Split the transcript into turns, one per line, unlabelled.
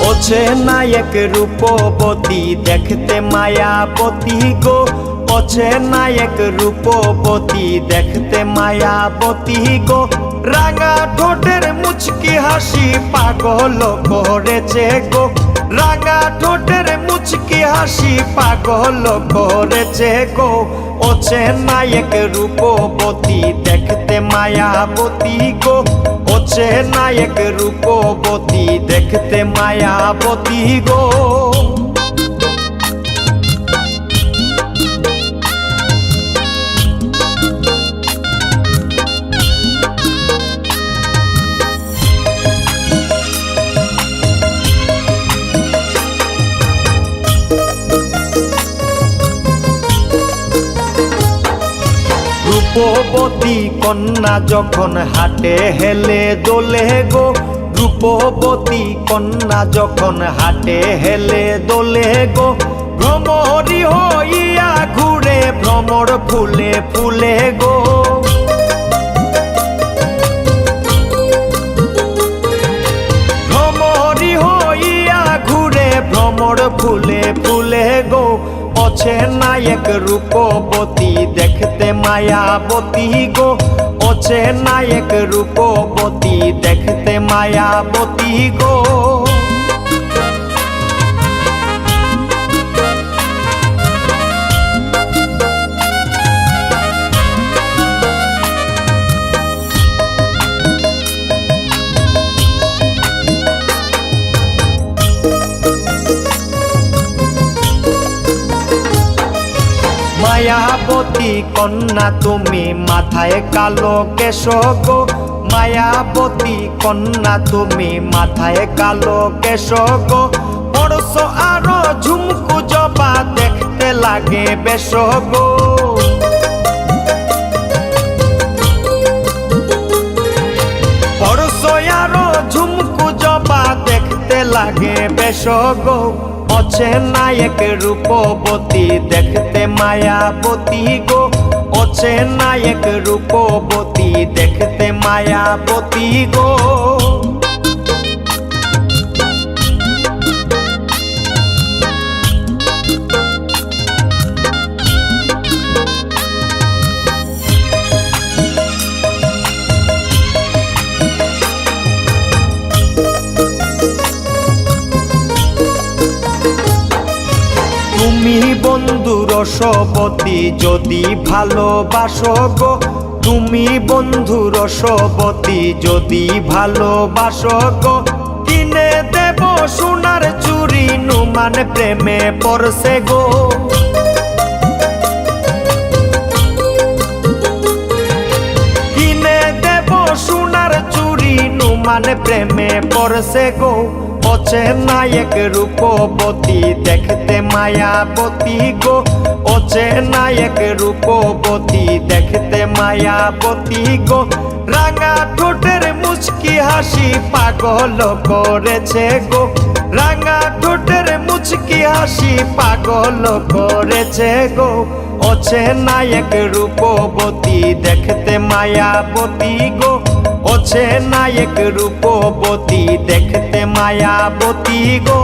ওছে নায়ক রূপবতী দেখতে মায়াবতী গো, ওছে নায়ক রূপবতী দেখতে মায়াবতী গো। রাঙা ঠোঁটের মুচকি হাসি পাগল করেছে গো, রাঙা ঠোঁটের মুচকি হাসি পাগল করেছে গো। ওছে নায়ক রূপবতী দেখতে মায়াবতী গো, ওছে নায়ক রূপবতী দেখতে মায়াবতী গো। রূপবতী কন্যা যখন হাটে হেলে দোলে গো, রূপবতী কন্যা যখন হাটে হেলে দোলে গো। ভ্রমরী হইয়া ঘুরে ভ্রমর ফুলে ফুলে গো, ভ্রমরী হইয়া ঘুরে ভ্রমর ফুলে ফুলে গো। ওছে নায়ক রূপবতী দেখতে মায়াবতী গো, ওছে নায়ক রূপবতী দেখতে মায়াবতী গো। মায়াবতী কন্যা তুমি মাথায় কালো কেশ গো, মায়াবতী কন্যা তুমি মাথায় কালো কেশ গো। পরশ আরো ঝুমকু জবা দেখতে লাগে বেশ গো, পরশ আরো ঝুমকু জবা দেখতে লাগে বেশ গো। ওছে নায়ক রূপবতী দেখতে মায়াবতী গো, ওছে নায়ক রূপবতী দেখতে মায়াবতী গো। তুমি বন্ধু রসবতী যদি ভালোবাসো গো, তুমি বন্ধু রসবতী যদি ভালোবাসো গো। কিনে দেব সোনার চুরি নুমান প্রেমে পড়ছে গো, কিনে দেব সোনার চুরি নুমান প্রেমে পড়ছে গো। ওছে নায়ক রূপবতী দেখতে মায়াবতী গো, ওছে নায়ক রূপবতী দেখতে মায়াবতী গো। রাঙা ঠোঁটের মুচকি হাসি পাগল করেছে গো, রাঙা ঠোঁটের মুচকি হাসি পাগল করেছে গো। ওছে নায়ক রূপবতী দেখতে মায়াবতী গো, ওছে নায়ক রূপবতী দেখতে মায়াবতী গো।